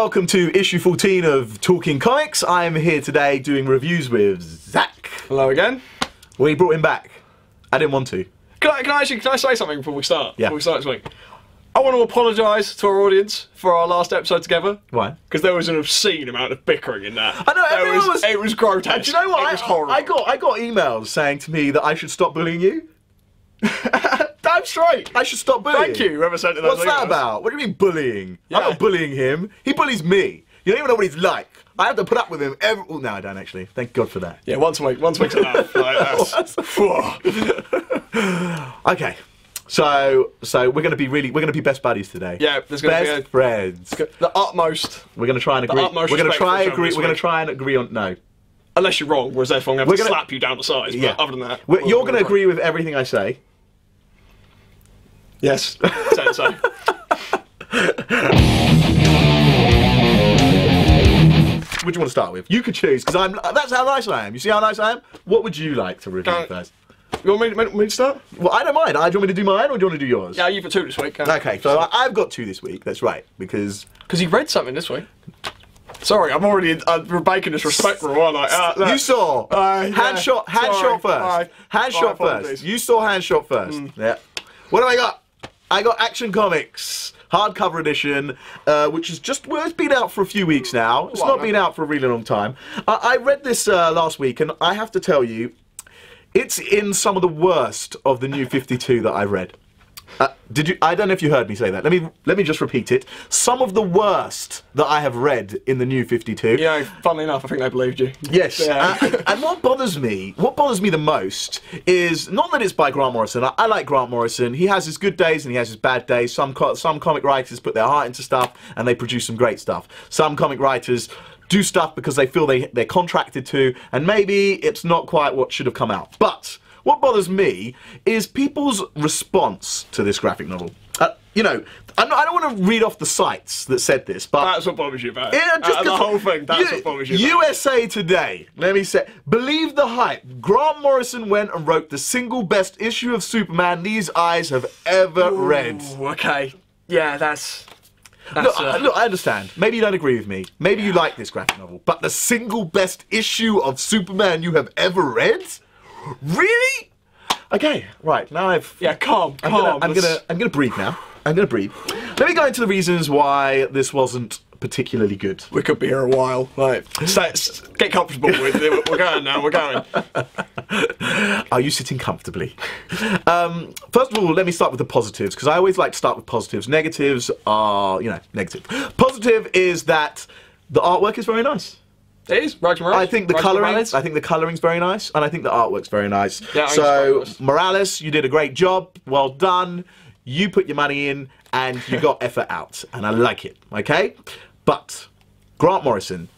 Welcome to issue 14 of Talking Comics. I am here today doing reviews with Zach. Hello again. We brought him back. I didn't want to. Can I say something before we start? Yeah. Before we start this week. I want to apologise to our audience for our last episode together. Why? Because there was an obscene amount of bickering in that. I know, It was grotesque. And do you know what? It was horrible. I got emails saying to me that I should stop bullying you. Damn straight. I should stop bullying. Thank you, whoever sent those emails. What's that about? What do you mean bullying? Yeah. I'm not bullying him. He bullies me. You don't even know what he's like. I have to put up with him every... Oh, no, I don't actually. Thank God for that. Yeah, once a week's enough. Okay. So we're gonna be best buddies today. Yeah, there's gonna best be friends. the utmost. We're gonna try and agree. We're gonna try and agree on no. Unless you're wrong, whereas therefore I'm going to slap you down to size. Yeah. But other than that, you're gonna agree with everything I say. Yes. Say so. What do you want to start with? You could choose because that's how nice I am. You see how nice I am? What would you like to review first? You want me to start? Well, I don't mind. Do you want me to do mine or do you want to do yours? Yeah, you've got two this week. Okay, so I've got two this week. That's right, because you read something this week. Sorry, I'm already making this respectful, aren't I? You saw hand shot first. Hand shot first. You saw hand shot first. Yeah. What do I got? I got Action Comics hardcover edition, which is it's been out for a few weeks now. It's not been out for a really long time. I read this last week, and I have to tell you, it's in some of the worst of the New 52 that I read. Did you? I don't know if you heard me say that. Let me just repeat it. Some of the worst that I have read in the New 52. Yeah, funnily enough, I think they believed you. Yes. Yeah. And what bothers me the most is not that it's by Grant Morrison. I like Grant Morrison. He has his good days and he has his bad days. Some comic writers put their heart into stuff and they produce some great stuff. Some comic writers do stuff because they feel they're contracted to, and maybe it's not quite what should have come out. But what bothers me is people's response to this graphic novel. You know, I don't want to read off the sites that said this, but that's what bothers you about it. Yeah, just the whole thing. That's what bothers you about USA Today. Let me say, believe the hype. Grant Morrison went and wrote the single best issue of Superman these eyes have ever read. Okay. Yeah, that's look, I understand. Maybe you don't agree with me. Maybe you like this graphic novel, but the single best issue of Superman you have ever read? Really? Okay, right, now I'm gonna breathe now. I'm gonna breathe. Let me go into the reasons why this wasn't particularly good. We could be here a while. Right, get comfortable with it. We're going now. We're going. Are you sitting comfortably? First of all, let me start with the positives, because I always like to start with positives. Negatives are, you know, negative. Positive is that the artwork is very nice. It is. I think the coloring's very nice, and I think the artwork's very nice. Yeah, so Morales, you did a great job. Well done. You put your money in, and you got effort out, and I like it. Okay, but Grant Morrison,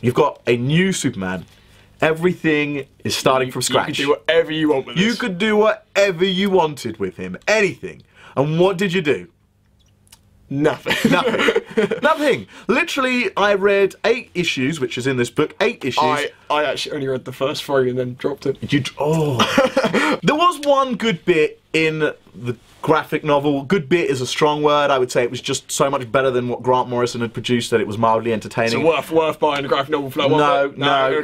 you've got a new Superman. Everything is starting from scratch. You could do whatever you want with this. You could do whatever you wanted with him. Anything. And what did you do? Nothing. Nothing. Nothing. Literally, I read 8 issues, which is in this book. 8 issues. I actually only read the first 3 and then dropped it. There was one good bit in the graphic novel. Good bit is a strong word. I would say it was just so much better than what Grant Morrison had produced that it was mildly entertaining. So worth buying the graphic novel for that one? No.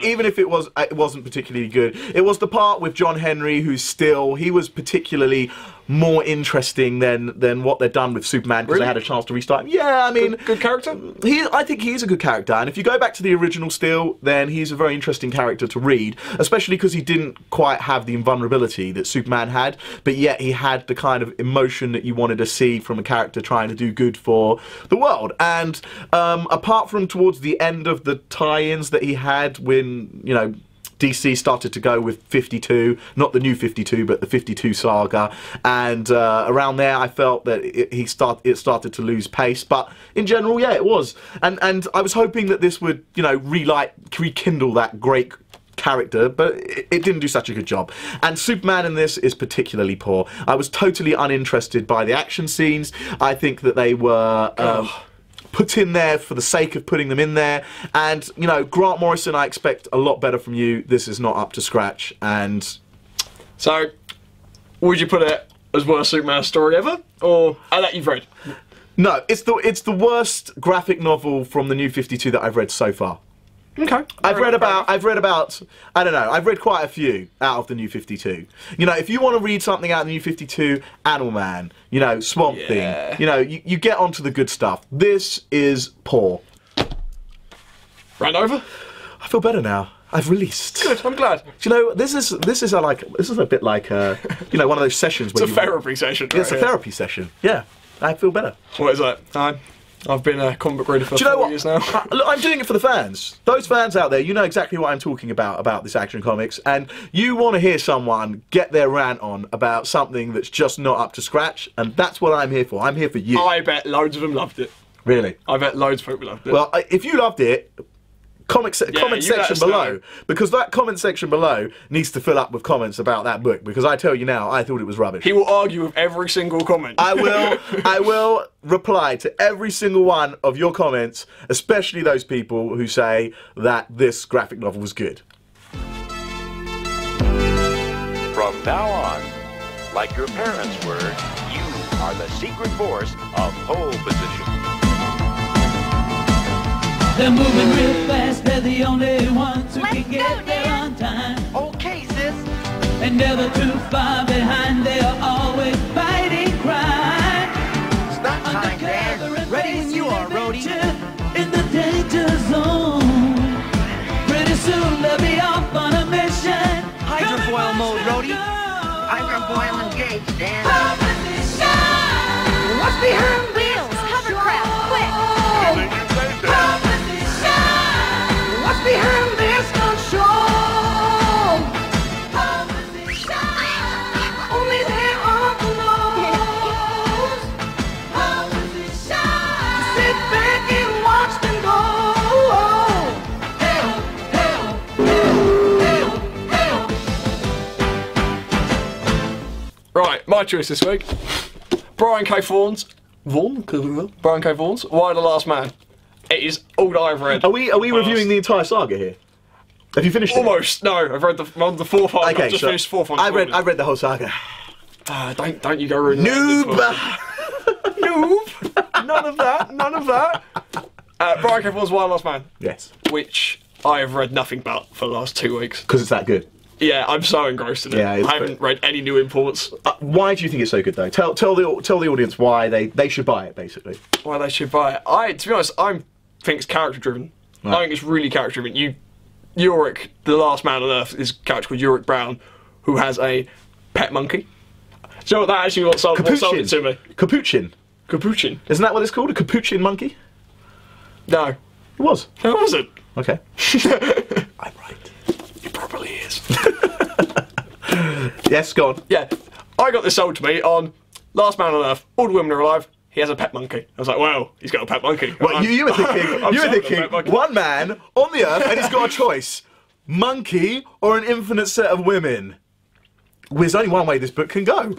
Even if it wasn't particularly good. It was the part with John Henry, he was particularly more interesting than what they'd done with Superman, because they had a chance to restart him. Yeah, I mean, good character. I think he's a good character, and if you go back to the original still, then he's a very interesting character to read, especially because he didn't quite have the invulnerability that Superman had, but yet he had the kind of emotion that you wanted to see from a character trying to do good for the world. And apart from towards the end of the tie-ins that he had when, you know, DC started to go with 52, not the New 52, but the 52 saga, and around there I felt that it started to lose pace. But in general, yeah, it was, and I was hoping that this would, you know, rekindle that great character, but it didn't do such a good job. And Superman in this is particularly poor. I was totally uninterested by the action scenes. I think that they were put in there for the sake of putting them in there, and you know, Grant Morrison, I expect a lot better from you. This is not up to scratch. And so would you put it as worst Superman story ever, or that you've read? No, it's the worst graphic novel from the New 52 that I've read so far. Okay. I've read about, I don't know, I've read quite a few out of the New 52. You know, if you want to read something out of the New 52, Animal Man, you know, Swamp Thing, you know, you get onto the good stuff. This is poor. Ran over? I feel better now. I've released. Good, I'm glad. Do you know, this is a bit like, you know, one of those sessions where it's a therapy session. It's a therapy session, yeah. I feel better. What is that? I've been a comic book reader for 4 years now. Look, I'm doing it for the fans. Those fans out there, you know exactly what I'm talking about this Action Comics, and you want to hear someone get their rant on about something that's just not up to scratch, and that's what I'm here for. I'm here for you. I bet loads of them loved it. Really? I bet loads of people loved it. Well, if you loved it, comment section below, because that comment section below needs to fill up with comments about that book, because I tell you now, I thought it was rubbish. He will argue with every single comment. I will reply to every single one of your comments, especially those people who say that this graphic novel was good. From now on, like your parents were, you are the secret force of pole position. They're moving real fast, they're the only ones who can get there on time. Okay, sis. And never too far behind, they are always fighting crime. It's not time, Dad. Ready when you are, Rhodey. In the danger zone. Pretty soon they'll be off on a mission. Hydrofoil mode, Rhodey. Hydrofoil engaged, Dan. What's behind Wheels, hovercraft, quick! What's behind this gun show? Only there are below. Sit back and watch them go. Hell, hell, hell, hell, hell. Right, my choice this week. Brian K. Vaughan's Why the Last Man. It is all that I've read. Are we reviewing the entire saga here? Have you finished it? Almost. No, I've read the fourth one. Okay, I've just finished the fourth one. I read the whole saga. Don't you go ruin the Noob! Noob! None of that. None of that. Brian K. Vaughan's Why the Last Man. Yes. Which I have read nothing but for the last 2 weeks. Because it's that good. Yeah, I'm so engrossed in it. Yeah, I haven't read any new imports. Why do you think it's so good, though? Tell the audience why they should buy it, basically. Why they should buy it. To be honest, I think it's character driven. Right. I think it's really character driven. Yorick, the last man on Earth, is a character called Yorick Brown, who has a pet monkey. Do you know what that actually what sold it to me? Capuchin. Capuchin. Isn't that what it's called? A capuchin monkey? No. It was. No, it wasn't. Okay. I'm right. It probably is. Yes, go on. Yeah. I got this sold to me on Last Man on Earth, all the women are alive, he has a pet monkey. I was like, well, he's got a pet monkey. Well, you were thinking, one man on the earth and he's got a choice. Monkey or an infinite set of women? Well, there's only one way this book can go.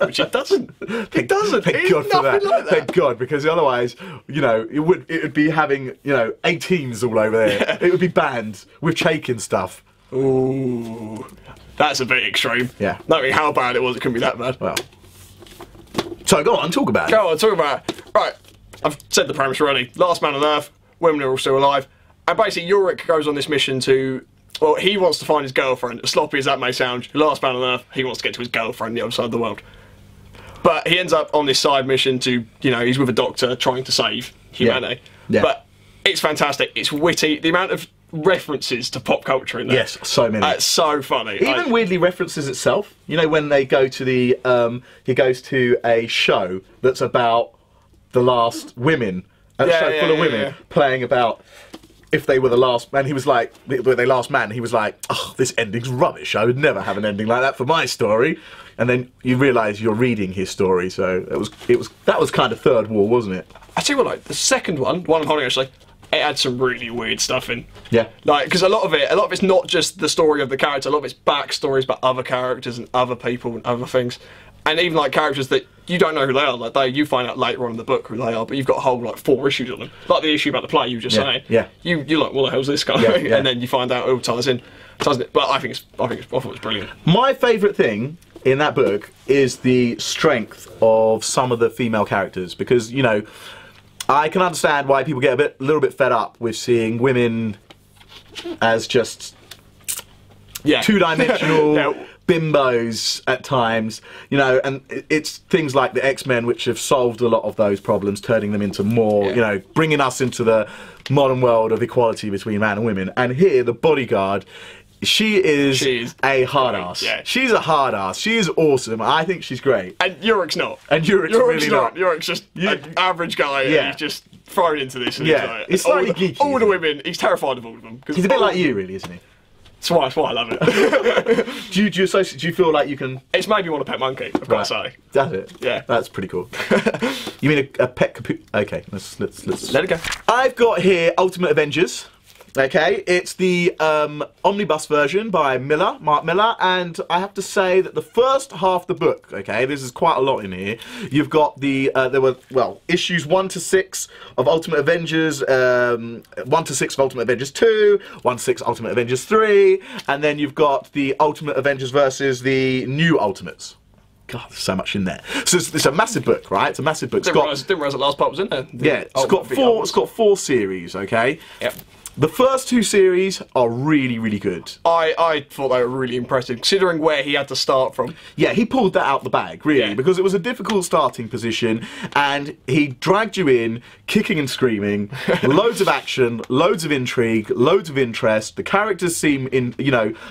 Which it doesn't. It doesn't. Thank God for that. Like that. Thank God, because otherwise, you know, it would be having, you know, 18s all over there. Yeah. It would be banned with Chaikin stuff. Ooh, that's a bit extreme. Yeah. Knowing how bad it was, it couldn't be that bad. Well, so go on, talk about it. Go on, talk about it. Right, I've said the premise already. Last man on Earth, women are all still alive, and basically Yorick goes on this mission to. Well, he wants to find his girlfriend. As sloppy as that may sound, last man on Earth, he wants to get to his girlfriend the other side of the world. But he ends up on this side mission to, you know, he's with a doctor trying to save humanity. Yeah. But it's fantastic. It's witty. The amount of references to pop culture in there. Yes, so many. It's so funny. Even weirdly references itself. You know, when they go to the, he goes to a show that's about the last women, a show full of women playing about if they were the last man. He was like, were they last man? He was like, oh, this ending's rubbish. I would never have an ending like that for my story. And then you realise you're reading his story, so that was kind of third wall, wasn't it? I tell you what, like the second one I'm holding actually, it had some really weird stuff in. Yeah. Like, because a lot of it's not just the story of the character. A lot of it's backstories about other characters and other people and other things, and even like characters that you don't know who they are. Like you find out later on in the book who they are, but you've got a whole like 4 issues on them. Like the issue about the play you were just saying. Yeah. You're like, what the hell's this guy? Yeah. And then you find out it all ties in. But I thought it was brilliant. My favourite thing in that book is the strength of some of the female characters, because, you know, I can understand why people get a little bit fed up with seeing women as just two-dimensional bimbos at times, you know, and it's things like the X-Men which have solved a lot of those problems, turning them into more, you know, bringing us into the modern world of equality between man and women. And here, the Bodyguard, she is a hard ass. Yeah. She's a hard ass. She is awesome. I think she's great. And Yorick's not. And Yorick's really not. Yorick's just an average guy. Yeah. And he's just thrown into this. And he's slightly geeky. All the women, he's terrified of all of them. He's a bit like you, really, isn't he? That's why I love it. do you feel like you can... It's made me want a pet monkey, I've got to say. Does it? Yeah. That's pretty cool. You mean a pet capu... Okay, let's... Let it go. I've got here Ultimate Avengers. Okay, it's the omnibus version by Mark Millar, and I have to say that the first half of the book, okay, this is quite a lot in here. You've got the, there were, well, issues 1 to 6 of Ultimate Avengers, 1 to 6 of Ultimate Avengers 2, 1 to 6 Ultimate Avengers 3, and then you've got the Ultimate Avengers versus the New Ultimates. God, there's so much in there. So it's a massive book, right? It's a massive book. Didn't realise the last part was in there. It's got 4 series, okay? Yep. The first 2 series are really, really good. I thought they were really impressive, considering where he had to start from. Yeah, he pulled that out the bag, really, because it was a difficult starting position, and he dragged you in, kicking and screaming, loads of action, loads of intrigue, loads of interest. The characters seem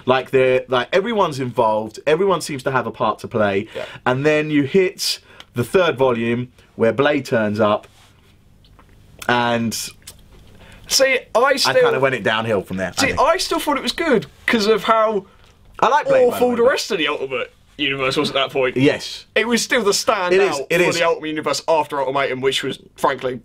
like everyone's involved, everyone seems to have a part to play, and then you hit the 3rd volume where Blade turns up, and... See, I kind of went it downhill from there. I still thought it was good because of how awful the rest of the Ultimate Universe was at that point. Yes. It was still the standout for the Ultimate Universe after Ultimatum, which was, frankly...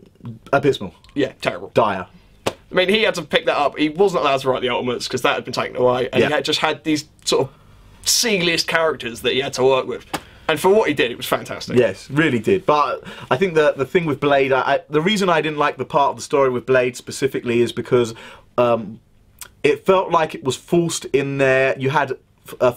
abysmal. Yeah, terrible. Dire. I mean, he had to pick that up. He wasn't allowed to write the Ultimates because that had been taken away, and he had just had these sort of C-list characters that he had to work with. And for what he did, it was fantastic. Yes, really did. But I think the thing with Blade, the reason I didn't like the part of the story with Blade specifically is because it felt like it was forced in there. You had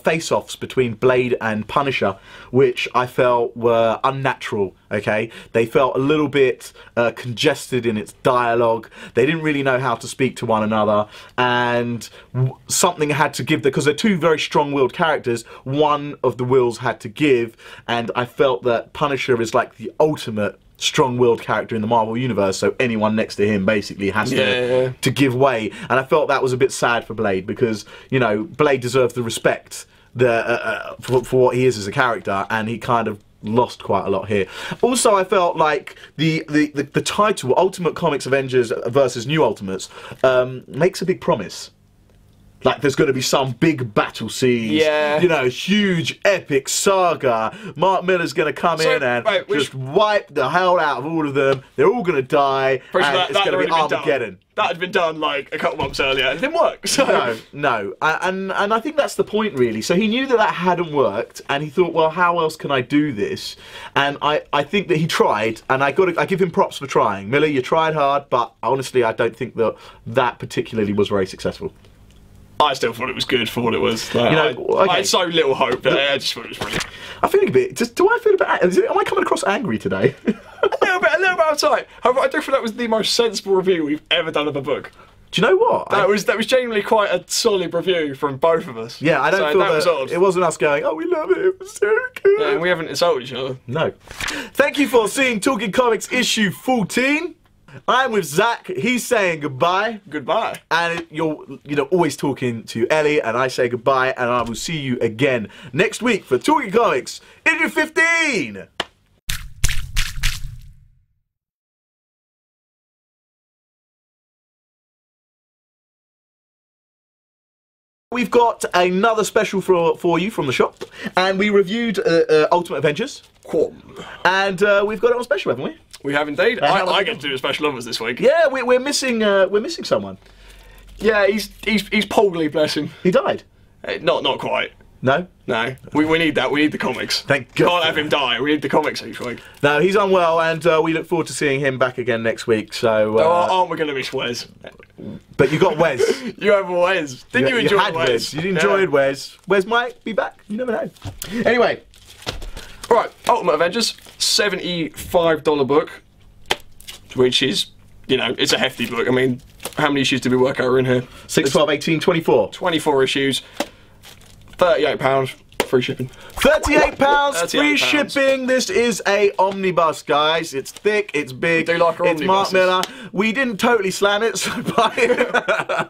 face-offs between Blade and Punisher, which I felt were unnatural, okay? They felt a little bit congested in its dialogue. They didn't really know how to speak to one another, and something had to give, because they're 2 very strong-willed characters, one of the wills had to give, and I felt that Punisher is like the ultimate strong-willed character in the Marvel Universe, so anyone next to him basically has to give way. And I felt that was a bit sad for Blade, because, you know, Blade deserves the respect for what he is as a character, and he kind of lost quite a lot here. Also, I felt like the title, Ultimate Comics Avengers versus New Ultimates, makes a big promise. Like there's going to be some big battle scenes, you know, huge epic saga. Mark Millar's going to come in and just wipe the hell out of all of them. They're all going to die, and it's going to be Armageddon. That had been done like a couple months earlier, and it didn't work. So. No, and I think that's the point really. So he knew that hadn't worked, and he thought, well, how else can I do this? And I think that he tried, and I give him props for trying. Millar, you tried hard, but honestly, I don't think that particularly was very successful. I still thought it was good for what it was. Like, you know, I had so little hope that I just thought it was brilliant. I feel a bit. Do I feel a bit? Am I coming across angry today? a little bit outside. However, I do feel that was the most sensible review we've ever done of a book. Do you know what? That was genuinely quite a solid review from both of us. Yeah, I don't feel that was odd. It wasn't us going, oh, we love it. It was so good. Yeah, and we haven't insulted each other. No. Thank you for seeing Talking Comics issue 14. I'm with Zach. He's saying goodbye. Goodbye. And you're always talking to Ellie, and I say goodbye, and I will see you again next week for Talking Comics issue 15. We've got another special for you from the shop, and we reviewed Ultimate Avengers. Cool. And we've got it on special, haven't we? We have indeed. I get to do a special of us this week. Yeah, we're missing someone. Yeah, he's poorly, bless him. He died. Not quite. No? No, we need that. We need the comics. Thank God. Can't have him die. We need the comics each week. No, he's unwell, and we look forward to seeing him back again next week. So, Aren't we going to miss Wes? but you got Wes. You have Wes. Didn't you enjoy had Wes? You enjoyed Wes. Wes might be back. You never know. Anyway. Right, Ultimate Avengers, $75 book, which is, you know, it's a hefty book. I mean, how many issues did we work out are in here? 6, 12, 18, 24. 24 issues, £38, free shipping. £38, free £38. shipping. This is a omnibus, guys. It's thick, it's big, We do like our it's Mark omnibuses. Millar. We didn't totally slam it, so buy it.